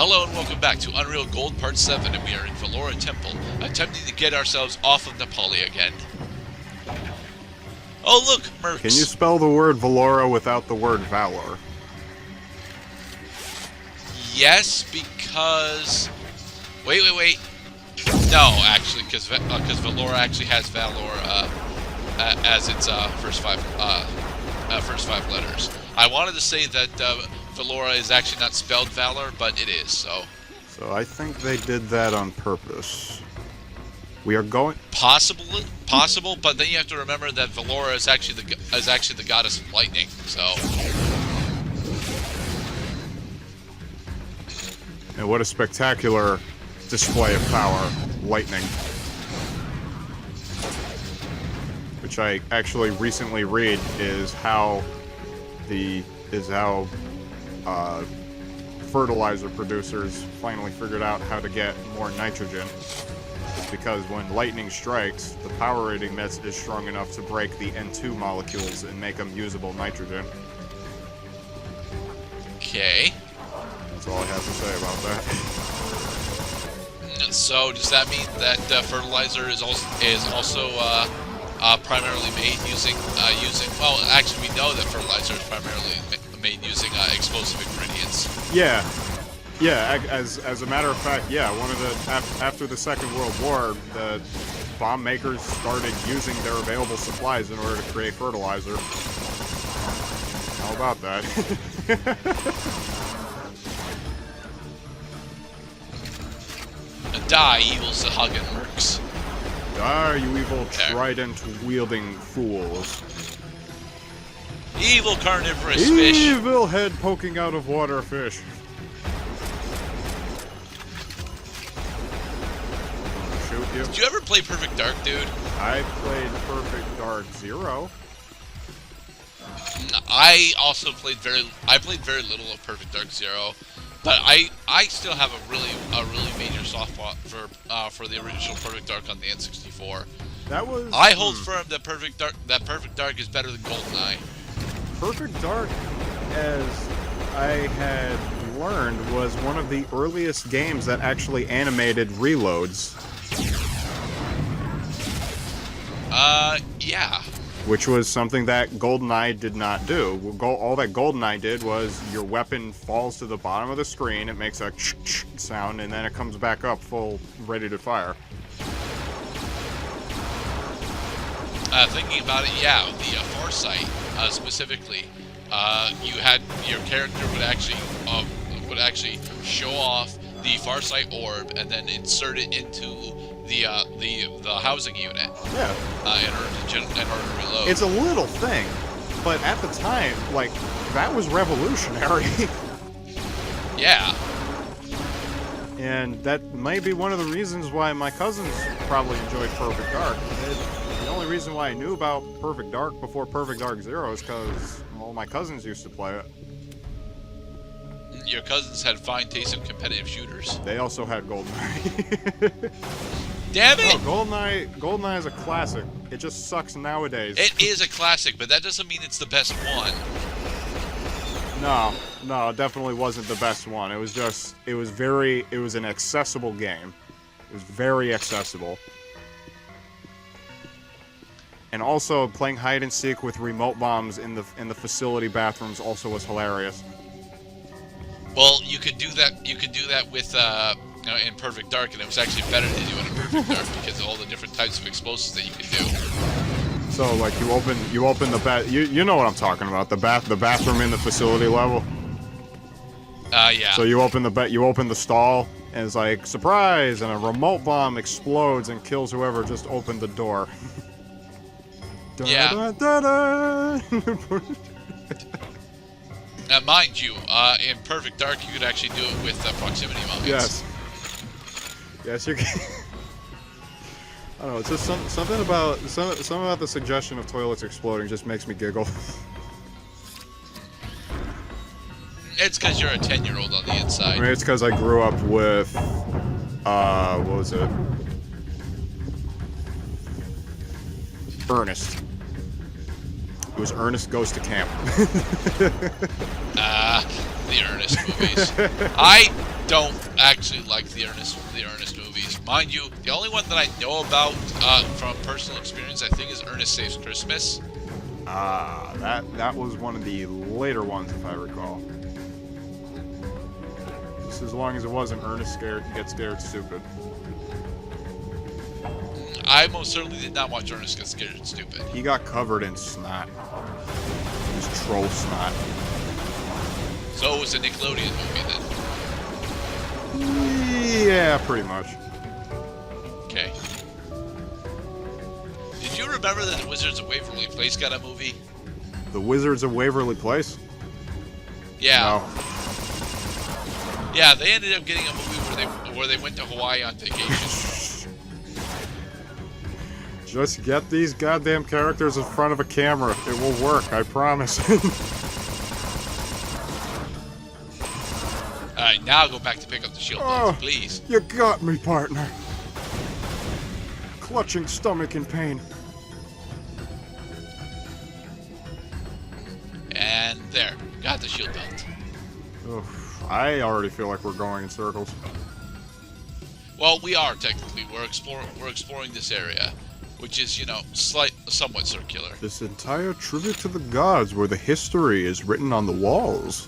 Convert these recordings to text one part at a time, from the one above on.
Hello and welcome back to Unreal Gold Part 7, and we are in Valora Temple, attempting to get ourselves off of Napali again. Oh look, Mercs! Can you spell the word Valora without the word Valor? Yes, because... Wait. No, actually, because Valora actually has Valor as its first five letters. I wanted to say that Valora is actually not spelled Valor, but it is, so... So I think they did that on purpose. We are going... Possible, but then you have to remember that Valora is actually the goddess of lightning, so... And what a spectacular display of power, lightning. Which I actually recently read is how fertilizer producers finally figured out how to get more nitrogen. Because when lightning strikes, the power it emits is strong enough to break the N2 molecules and make them usable nitrogen. Okay. That's all I have to say about that. So does that mean that fertilizer is also primarily made using well, actually we know that fertilizer is primarily made using explosive ingredients. Yeah. As a matter of fact, yeah. One of the after the Second World War, the bomb makers started using their available supplies in order to create fertilizer. How about that? Die, evil Sahagan Mercs. Die, you evil trident-wielding fools. Evil carnivorous fish. Evil head poking out of water fish. Shoot you. Did you ever play Perfect Dark, dude? I played Perfect Dark 0. I also played very little of Perfect Dark 0. But I still have a really major soft spot for the original Perfect Dark on the N64. That was. I hold firm that Perfect Dark is better than GoldenEye. Perfect Dark, as I had learned, was one of the earliest games that actually animated reloads. Yeah. Which was something that GoldenEye did not do. All that GoldenEye did was your weapon falls to the bottom of the screen, it makes a sound, and then it comes back up full, ready to fire. Thinking about it, yeah, the Farsight specifically, you had your character would actually show off the Farsight orb and then insert it into the housing unit. Yeah. In order to reload. It's a little thing, but at the time, like, that was revolutionary. Yeah. And that may be one of the reasons why my cousins probably enjoyed Perfect Dark. The only reason why I knew about Perfect Dark before Perfect Dark 0 is because, well, my cousins used to play it. Your cousins had fine taste in competitive shooters. They also had GoldenEye. Damn it! No, GoldenEye is a classic. It just sucks nowadays. It is a classic, but that doesn't mean it's the best one. No, it definitely wasn't the best one. It was an accessible game. It was very accessible. And also, playing hide and seek with remote bombs in the facility bathrooms also was hilarious. Well, you could do that. You could do that with in Perfect Dark, and it was actually better to do it in Perfect Dark because of all the different types of explosives that you could do. So, like, you open the you know what I'm talking about, the bathroom in the facility level. Yeah. So you open the stall, and it's like, surprise, and a remote bomb explodes and kills whoever just opened the door. Yeah. Mind you, in Perfect Dark, you could actually do it with proximity mines. Yes, you can. I don't know. It's just something about the suggestion of toilets exploding just makes me giggle. It's because you're a 10-year-old on the inside. I mean, it's because I grew up with, what was it? Ernest. It was Ernest Goes to Camp. The Ernest movies. I don't actually like the Ernest movies. Mind you, the only one that I know about from personal experience, I think, is Ernest Saves Christmas. Ah, that was one of the later ones, if I recall. Just as long as it wasn't Ernest Get Scared Stupid. I most certainly did not watch Ernest Get Scared Stupid. He got covered in snot. It was troll snot. So it was a Nickelodeon movie then. Yeah, pretty much. Okay. Did you remember that the Wizards of Waverly Place got a movie? The Wizards of Waverly Place? Yeah. No. Yeah, they ended up getting a movie where they went to Hawaii on vacation. Just get these goddamn characters in front of a camera. It will work, I promise. Alright, now go back to pick up the shield bolts, please. You got me, partner. Clutching stomach in pain. And there, got the shield belt. Oof, I already feel like we're going in circles. Well, we are technically. We're exploring this area, which is, you know, somewhat circular. This entire tribute to the gods, where the history is written on the walls.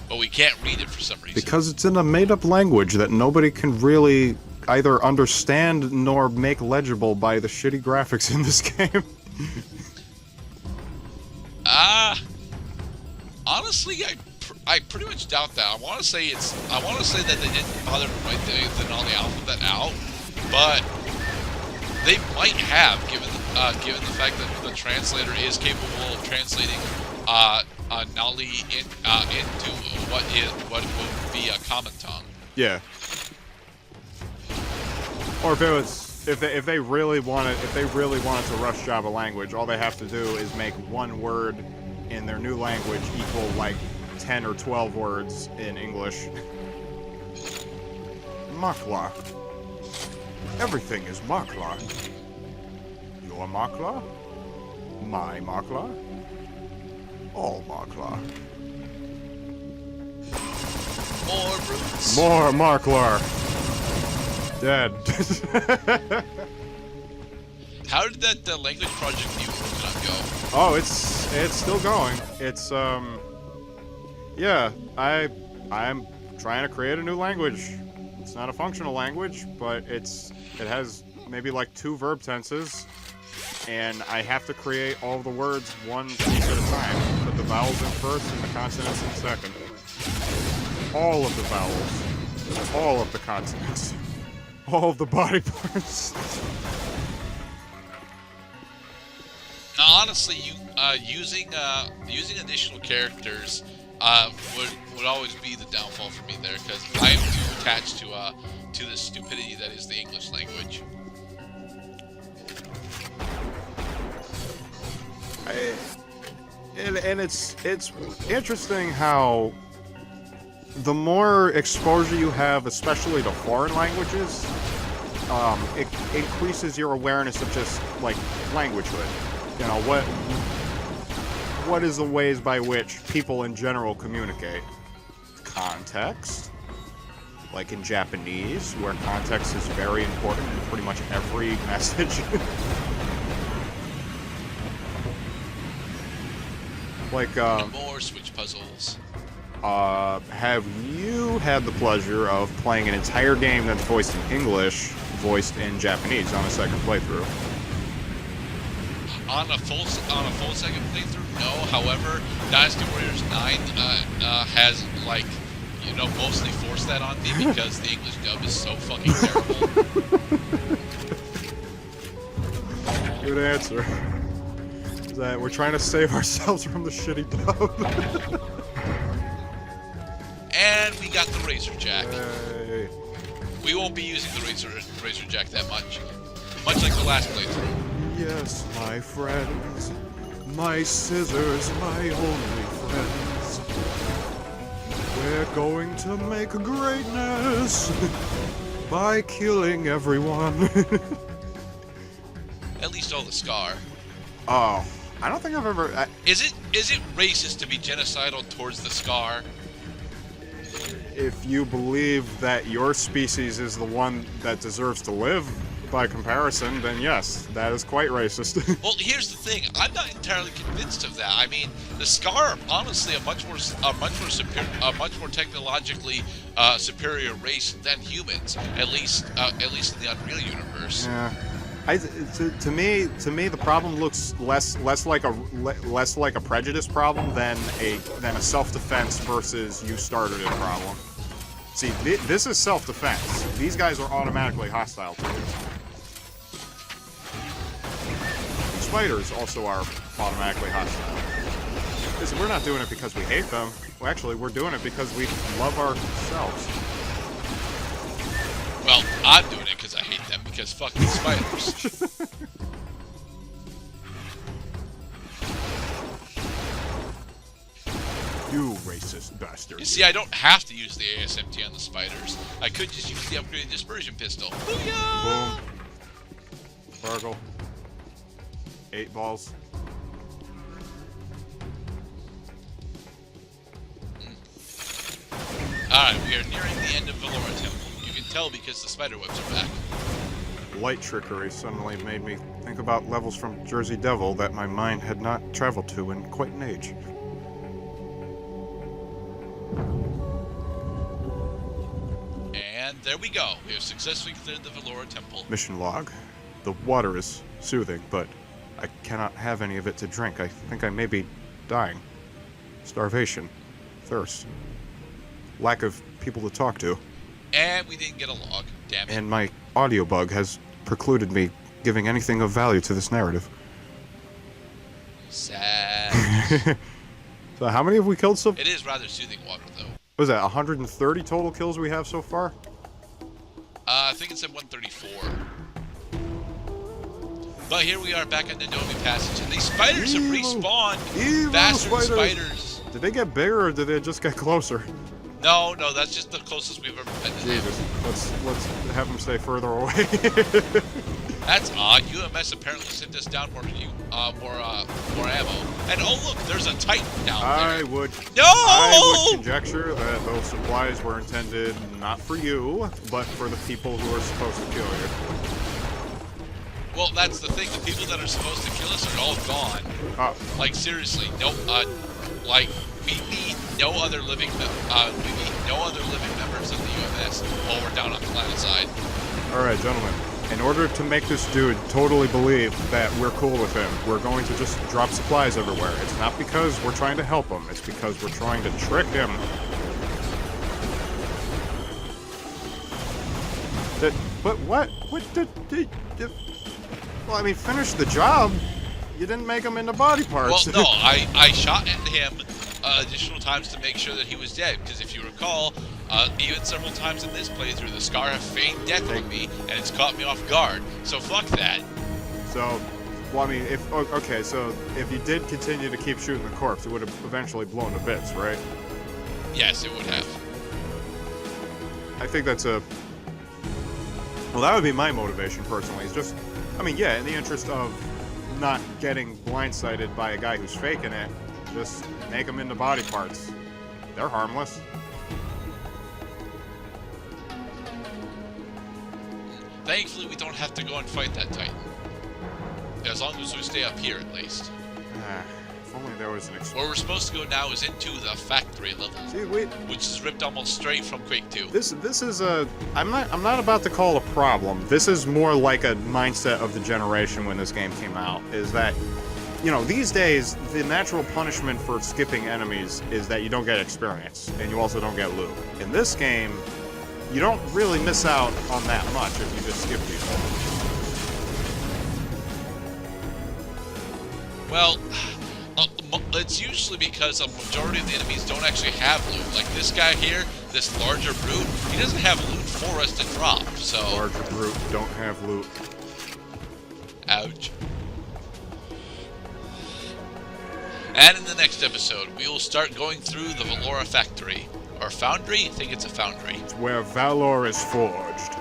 But we can't read it for some reason. Because it's in a made-up language that nobody can really either understand nor make legible by the shitty graphics in this game. Honestly, I pretty much doubt that. I want to say that they didn't bother to write the Denali alphabet out, but they might have, given the fact that the translator is capable of translating Nali into what would be a common tongue. Yeah. Or if they really wanted to rush Java language, all they have to do is make one word in their new language equal like 10 or 12 words in English. Makla. Everything is Makla. Your Makla? My Makla? All Makla. More brutes. More Marklar. Dead. How did that language project you were working on go? Oh, it's still going. It's yeah, I'm trying to create a new language. It's not a functional language, but it has maybe like 2 verb tenses, and I have to create all the words one piece at a time. Put the vowels in first and the consonants in second. All of the vowels, all of the consonants, all of the body parts. Now, honestly, using additional characters would always be the downfall for me there, because I am too attached to the stupidity that is the English language. And it's interesting how the more exposure you have, especially to foreign languages, it increases your awareness of just like languagehood. You know, what is the ways by which people in general communicate? Context. Like in Japanese, where context is very important in pretty much every message. Like, more Switch puzzles. Have you had the pleasure of playing an entire game that's voiced in English, voiced in Japanese on a second playthrough? On a full second playthrough, no. However, Dynasty Warriors 9 has, like, you know, mostly forced that on me because the English dub is so fucking terrible. Good answer. Is that we're trying to save ourselves from the shitty dub. And we got the Razor Jack. Hey. We won't be using the Razor Jack that much. Much like the last playthrough. Yes, my friends, my scissors, my only friends. We're going to make greatness by killing everyone. At least all the Scar. Oh, I don't think I've ever... Is it racist to be genocidal towards the Scar? if you believe that your species is the one that deserves to live by comparison, then yes, that is quite racist. Well, here's the thing. I'm not entirely convinced of that. I mean, the Scar are honestly a much more technologically superior race than humans, at least in the Unreal universe. Yeah. To me, the problem looks less like a prejudice problem than a self-defense versus you started it problem. See, this is self-defense. These guys are automatically hostile to you. Spiders also are automatically hostile. Listen, we're not doing it because we hate them. Well, actually, we're doing it because we love ourselves. Well, I'm doing it because I hate them, because fuck these spiders. You racist bastard. You see, I don't have to use the ASMT on the spiders. I could just use the upgraded dispersion pistol. Booyah! Boom. Sparkle. 8 balls. Alright, we are nearing the end of Valora Temple. You can tell because the spider webs are back. Light trickery suddenly made me think about levels from Jersey Devil that my mind had not traveled to in quite an age. And there we go. We have successfully cleared the Valora Temple. Mission log. The water is soothing, but I cannot have any of it to drink. I think I may be dying. Starvation. Thirst. Lack of people to talk to. And we didn't get a log. Damn it. And my audio bug has precluded me giving anything of value to this narrative. Sad. So how many have we killed so far? It is rather soothing water, though. What was that, 130 total kills we have so far? I think it said 134. But here we are back on the Nomi Passage, and these spiders have respawned faster than spiders. Did they get bigger or did they just get closer? No, that's just the closest we've ever been to them. Jesus, let's have them stay further away. That's odd. UMS apparently sent us down more ammo. And oh look, there's a Titan down there. I would conjecture that those supplies were intended not for you, but for the people who are supposed to kill you. Well, that's the thing. The people that are supposed to kill us are all gone. Like seriously, no. Like we need no other living. We need no other living members of the UMS while we're down on the planet side. All right, gentlemen. In order to make this dude totally believe that we're cool with him, we're going to just drop supplies everywhere. It's not because we're trying to help him. It's because we're trying to trick him. But what? Well, I mean, finish the job. You didn't make him into body parts. Well, no, I shot at him additional times to make sure that he was dead. Because if you recall, even several times in this playthrough, the Scar have feigned death on me, and it's caught me off guard. So fuck that. So, well, I mean, so if you did continue to keep shooting the corpse, it would have eventually blown to bits, right? Yes, it would have. I think that's a... Well, that would be my motivation, personally. It's just... I mean, yeah, in the interest of not getting blindsided by a guy who's faking it, just make them into body parts. They're harmless. Thankfully, we don't have to go and fight that Titan. As long as we stay up here, at least. If only there was an Where we're supposed to go now is into the factory level, See, which is ripped almost straight from Quake 2. This is a... I'm not about to call it a problem. This is more like a mindset of the generation when this game came out, is that, you know, these days, the natural punishment for skipping enemies is that you don't get experience, and you also don't get loot. In this game, you don't really miss out on that much if you just skip people. Well, it's usually because a majority of the enemies don't actually have loot. Like this guy here, this larger brute, he doesn't have loot for us to drop, so... Larger brute don't have loot. Ouch. And in the next episode, we will start going through the Valora factory. Or foundry? I think it's a foundry. It's where valor is forged.